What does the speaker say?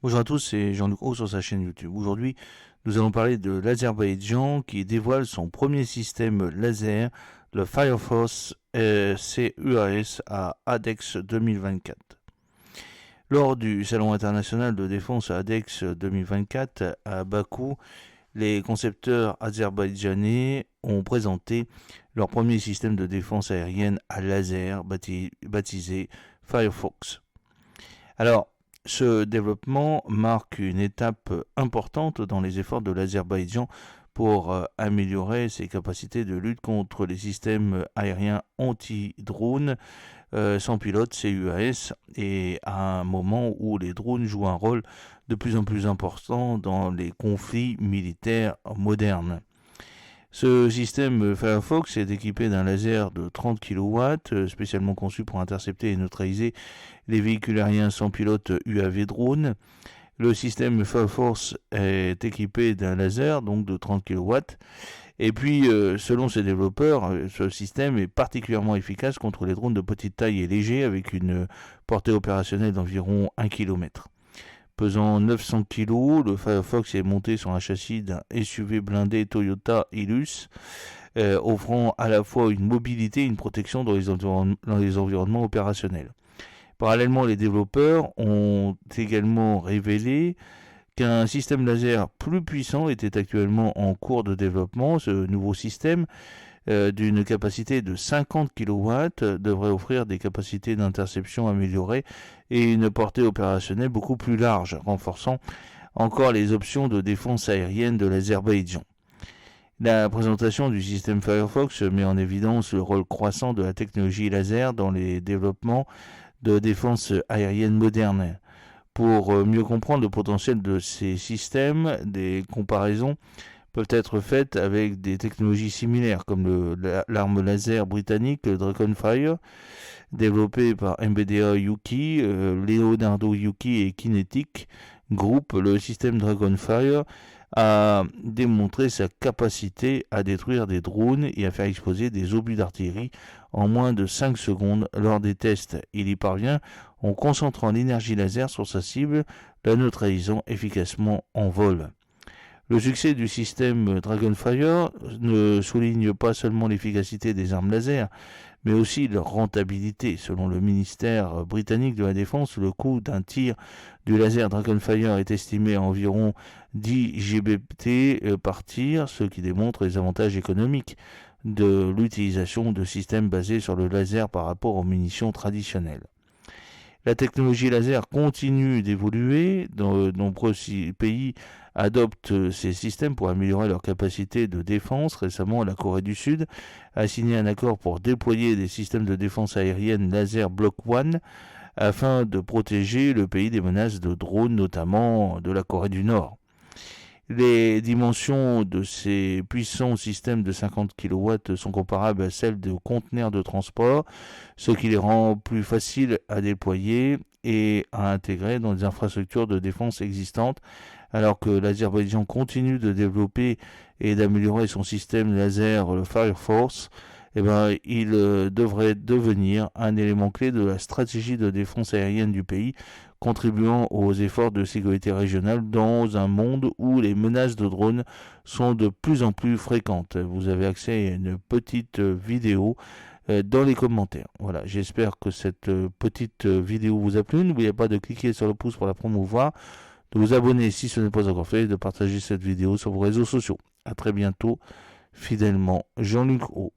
Bonjour à tous, c'est Jean-Luc Haut sur sa chaîne YouTube. Aujourd'hui, nous allons parler de l'Azerbaïdjan qui dévoile son premier système laser, le Fire Force CUAS à ADEX 2024. Lors du Salon international de défense ADEX 2024 à Bakou, les concepteurs azerbaïdjanais ont présenté leur premier système de défense aérienne à laser baptisé Firefox. Alors, ce développement marque une étape importante dans les efforts de l'Azerbaïdjan pour améliorer ses capacités de lutte contre les systèmes aériens anti-drones sans pilote CUAS et à un moment où les drones jouent un rôle de plus en plus important dans les conflits militaires modernes. Ce système Firefox est équipé d'un laser de 30 kW, spécialement conçu pour intercepter et neutraliser les véhicules aériens sans pilote UAV drone. Le système Firefox est équipé d'un laser donc de 30 kW. Et puis, selon ses développeurs, ce système est particulièrement efficace contre les drones de petite taille et légers avec une portée opérationnelle d'environ 1 km. Pesant 900 kg, le Firefox est monté sur un châssis d'un SUV blindé Toyota Hilux, offrant à la fois une mobilité et une protection dans les environnements opérationnels. Parallèlement, les développeurs ont également révélé qu'un système laser plus puissant était actuellement en cours de développement. Ce nouveau système, d'une capacité de 50 kW, devrait offrir des capacités d'interception améliorées et une portée opérationnelle beaucoup plus large, renforçant encore les options de défense aérienne de l'Azerbaïdjan. La présentation du système Firefox met en évidence le rôle croissant de la technologie laser dans les développements de défense aérienne moderne. Pour mieux comprendre le potentiel de ces systèmes, des comparaisons peuvent être faites avec des technologies similaires comme l'arme laser britannique, le Dragonfire, développé par MBDA Yuki, Leonardo Yuki et Kinetic Group. Le système Dragonfire a démontré sa capacité à détruire des drones et à faire exploser des obus d'artillerie en moins de 5 secondes lors des tests. Il y parvient en concentrant l'énergie laser sur sa cible, la neutralisant efficacement en vol. Le succès du système Dragonfire ne souligne pas seulement l'efficacité des armes laser, mais aussi leur rentabilité. Selon le ministère britannique de la Défense, le coût d'un tir du laser Dragonfire est estimé à environ 10 GBP par tir, ce qui démontre les avantages économiques de l'utilisation de systèmes basés sur le laser par rapport aux munitions traditionnelles. La technologie laser continue d'évoluer. De nombreux pays adoptent ces systèmes pour améliorer leur capacité de défense. Récemment, la Corée du Sud a signé un accord pour déployer des systèmes de défense aérienne laser Block One afin de protéger le pays des menaces de drones, notamment de la Corée du Nord. Les dimensions de ces puissants systèmes de 50 kW sont comparables à celles de conteneurs de transport, ce qui les rend plus faciles à déployer et à intégrer dans les infrastructures de défense existantes, alors que l'Azerbaïdjan continue de développer et d'améliorer son système laser, le Fire Force. Il devrait devenir un élément clé de la stratégie de défense aérienne du pays, contribuant aux efforts de sécurité régionale dans un monde où les menaces de drones sont de plus en plus fréquentes. Vous avez accès à une petite vidéo dans les commentaires. Voilà, j'espère que cette petite vidéo vous a plu. N'oubliez pas de cliquer sur le pouce pour la promouvoir, de vous abonner si ce n'est pas encore fait, et de partager cette vidéo sur vos réseaux sociaux. A très bientôt, fidèlement, Jean-Luc Haut.